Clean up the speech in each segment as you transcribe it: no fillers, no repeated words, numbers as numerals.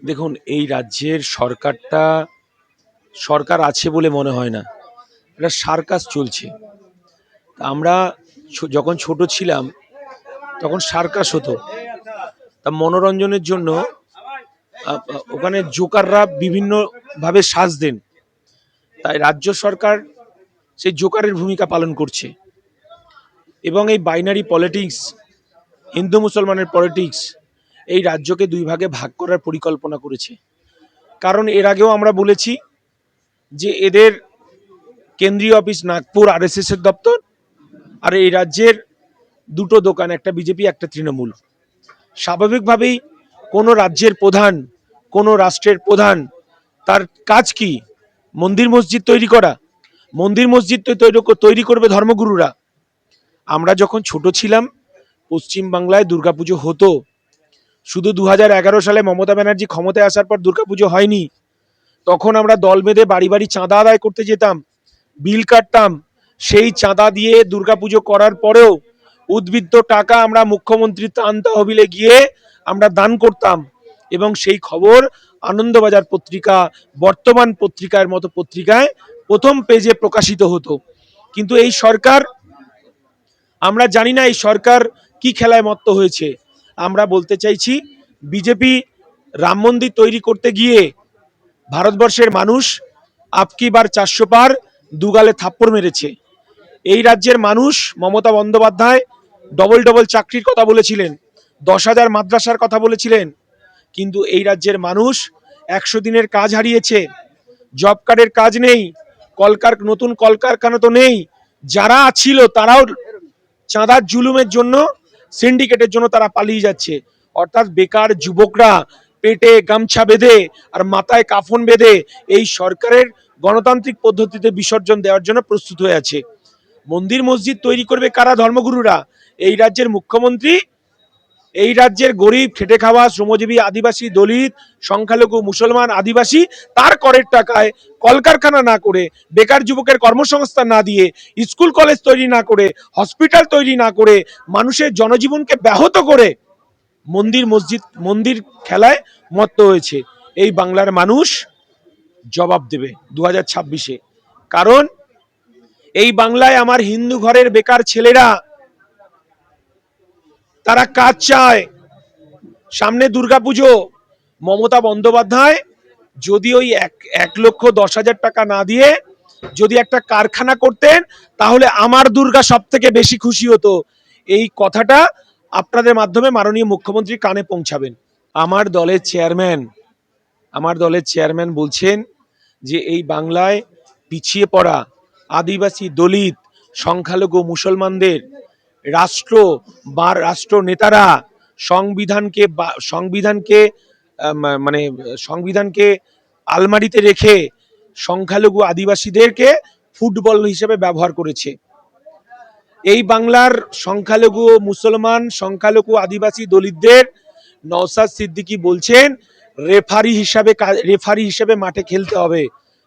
দেখুন, এই রাজ্যের সরকারটা সরকার আছে বলে মনে হয় না। একটা সার্কাস চলছে। আমরা যখন ছোট ছিলাম তখন সার্কাস হতো। তা মনোরঞ্জনের জন্য ওখানে জোকাররা বিভিন্নভাবে সাজ দেন। তাই রাজ্য সরকার সেই জোকারের ভূমিকা পালন করছে এবং এই বাইনারি পলিটিক্স, হিন্দু মুসলমানের পলিটিক্স এই রাজ্যকে দুই ভাগে ভাগ করার পরিকল্পনা করেছে। কারণ এর আগেও আমরা বলেছি যে এদের কেন্দ্রীয় অফিস নাগপুর আরএসএস এর দপ্তর, আর এই রাজ্যের দুটো দোকান, একটা বিজেপি একটা তৃণমূল। স্বাভাবিকভাবেই কোনো রাজ্যের প্রধান, কোনো রাষ্ট্রের প্রধান, তার কাজ কি? মন্দির মসজিদ তৈরি করা? মন্দির মসজিদ তৈরি করবে ধর্মগুরুরা। আমরা যখন ছোট ছিলাম পশ্চিম বাংলায় দুর্গাপুজো হতো। শুধু 2011 সালে মমতা ব্যানার্জি ক্ষমতায় আসার পর দুর্গাপুজো হয়নি। তখন আমরা দল বেঁধে বাড়ি বাড়ি চাঁদা আদায় করতে যেতাম, বিল কাটতাম। সেই চাঁদা দিয়ে দুর্গাপুজো করার পরেও উদ্বৃত্ত টাকা আমরা মুখ্যমন্ত্রী ত্রাণ তহবিলে গিয়ে আমরা দান করতাম এবং সেই খবর আনন্দবাজার পত্রিকা, বর্তমান পত্রিকার মতো পত্রিকায় প্রথম পেজে প্রকাশিত হতো। কিন্তু এই সরকার, আমরা জানি না এই সরকার কি খেলায় মত্ত হয়েছে। আমরা বলতে চাইছি, বিজেপি রাম মন্দির তৈরি করতে গিয়ে ভারতবর্ষের মানুষ আপকি বার 400 পার দুগালে থাপ্পড় মেরেছে। এই রাজ্যের মানুষ, মমতা বন্দ্যোপাধ্যায় ডবল ডবল চাকরির কথা বলেছিলেন, 10,000 মাদ্রাসার কথা বলেছিলেন, কিন্তু এই রাজ্যের মানুষ 100 দিনের কাজ হারিয়েছে, জব কার্ডের কাজ নেই, নতুন কলকারখানা তো নেই। যারা ছিল তারাও চাঁদার জুলুমের জন্য, সিন্ডিকেটের জন্য তারা পালিয়ে যাচ্ছে। অর্থাৎ বেকার যুবকরা পেটে গামছা বেঁধে আর মাথায় কাফন বেঁধে এই সরকারের গণতান্ত্রিক পদ্ধতিতে বিসর্জন দেওয়ার জন্য প্রস্তুত হয়ে আছে। মন্দির মসজিদ তৈরি করবে কারা? ধর্মগুরুরা। এই রাজ্যের মুখ্যমন্ত্রী এই রাজ্যের গরিব, খেটে খাওয়া, শ্রমজীবী, আদিবাসী, দলিত, সংখ্যালঘু, মুসলমান, আদিবাসী তার করের টাকায় কলকারখানা না করে, বেকার যুবকের কর্মসংস্থান না দিয়ে, স্কুল কলেজ তৈরি না করে, হসপিটাল তৈরি না করে, মানুষের জনজীবনকে ব্যাহত করে মন্দির খেলায় মত্ত হয়েছে। এই বাংলার মানুষ জবাব দেবে 2026-এ। কারণ এই বাংলায় আমার হিন্দু ঘরের বেকার ছেলেরা তারা কাজ চায়। সামনে দুর্গাপুজো, মমতা বন্দ্যোপাধ্যায় যদি ওই 1,10,000 টাকা না দিয়ে যদি একটা কারখানা করতেন, তাহলে আমার দুর্গা সব থেকে বেশি খুশি হতো। এই কথাটা আপনাদের মাধ্যমে মাননীয় মুখ্যমন্ত্রীর কানে পৌঁছাবেন। আমার দলের চেয়ারম্যান বলছেন যে এই বাংলায় পিছিয়ে পড়া আদিবাসী, দলিত, সংখ্যালঘু মুসলমানদের রাষ্ট্র নেতারা সংবিধানকে আলমারিতে রেখে সংখ্যালঘু আদিবাসীদেরকে ফুটবল হিসেবে ব্যবহার করেছে। এই বাংলার সংখ্যালঘু মুসলমান, সংখ্যালঘু আদিবাসী, দলিতদের নওশাদ সিদ্দিকী বলছেন রেফারি হিসেবে মাঠে খেলতে হবে।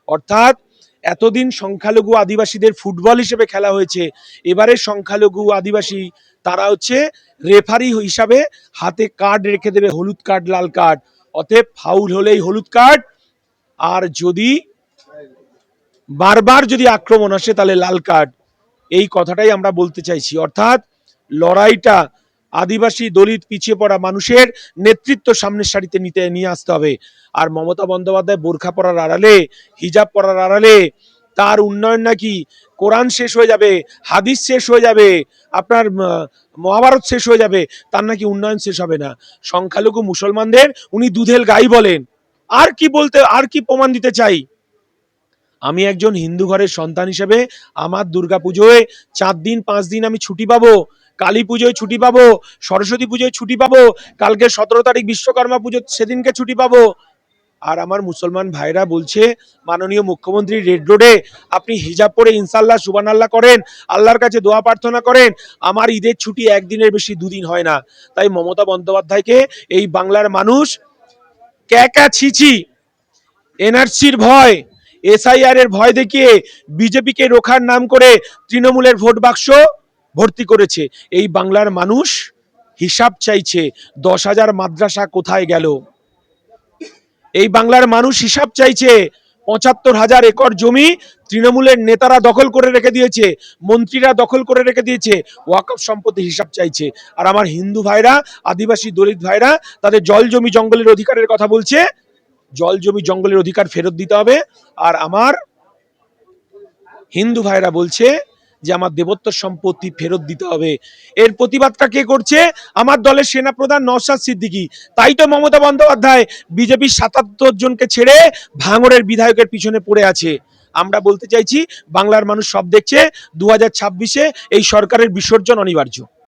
অর্থাৎ এতদিন সংখ্যালঘু আদিবাসীদের ফুটবল হিসেবে খেলা হয়েছে, এবারে সংখ্যালঘু আদিবাসী তারা হচ্ছে রেফারি হিসাবে হাতে কার্ড রেখে দেবে, হলুদ কার্ড, লাল কার্ড। অতএব ফাউল হলেই হলুদ কার্ড, আর যদি বারবার যদি আক্রমণ আসে তাহলে লাল কার্ড। এই কথাটাই আমরা বলতে চাইছি। অর্থাৎ লড়াইটা আদিবাসী, দলিত, পিছিয়ে পড়া মানুষের নেতৃত্ব সামনের সারিতে নিয়ে আসতে হবে। আর মমতা বন্দ্যোপাধ্যায় বোরখা পরার আড়ালে, হিজাব পরার আড়ালে তার উন্নয়ন নাকি কোরআন শেষ হয়ে যাবে, হাদিস শেষ হয়ে যাবে, আপনার মহাভারত শেষ হয়ে যাবে, তার নাকি উন্নয়ন শেষ হবে না। সংখ্যালঘু মুসলমানদের উনি দুধেল গাই বলেন। আর কি প্রমাণ দিতে চাই? আমি একজন হিন্দু ঘরের সন্তান হিসেবে আমার দুর্গাপুজোয় 4 দিন 5 দিন আমি ছুটি পাবো, কালী পুজোয় ছুটি পাবো, সরস্বতী পুজোয় ছুটি পাবো, কালকে 17 তারিখ বিশ্বকর্মা পুজো, সেদিনকে ছুটি পাবো। আর আমার মুসলমান ভাইরা বলছে, মাননীয় মুখ্যমন্ত্রী রেড রোডে আপনি হিজাব পরে ইনশাল্লাহ সুবহানাল্লাহ করেন, আল্লাহর কাছে দোয়া প্রার্থনা করেন। আমার ঈদের ছুটি একদিনের বেশি 2 দিন হয় না। তাই মমতা বন্দ্যোপাধ্যায়কে এই বাংলার মানুষ ক্যাকা ছিছি, এনআরসির ভয়, এসআইআর এর ভয় দেখিয়ে বিজেপিকে রোখার নাম করে তৃণমূলের ভোট বাক্স ভর্তি করেছে। এই বাংলার মানুষ হিসাব চাইছে, 10,000 মাদ্রাসা কোথায় গেল? এই বাংলার মানুষ হিসাব চাইছে। ৭৫,০০০ একর জমি তৃণমূলের নেতারা দখল করে রেখে দিয়েছে, মন্ত্রীরা দখল করে রেখে দিয়েছে, ওয়াকফ সম্পত্তি হিসাব চাইছে। আর আমার হিন্দু ভাইরা, আদিবাসী দলিত ভাইরা তাদের জল জমি জঙ্গলের অধিকারের কথা বলছে। জল জমি জঙ্গলের অধিকার ফেরত দিতে হবে। আর আমার হিন্দু ভাইরা বলছে যে আমার দেবত্ব সম্পত্তি ফেরত দিতে হবে। এর প্রতিবাদটা কে করছে? আমার দলের সেনাপ্রধান নওশাদ সিদ্দিকী। তাই তো মমতা বন্দ্যোপাধ্যায় বিজেপির ৭৭ জনকে ছেড়ে ভাঙড়ের বিধায়কের পিছনে পড়ে আছে। আমরা বলতে চাইছি বাংলার মানুষ সব দেখছে, ২০২৬-এ এই সরকারের বিসর্জন অনিবার্য।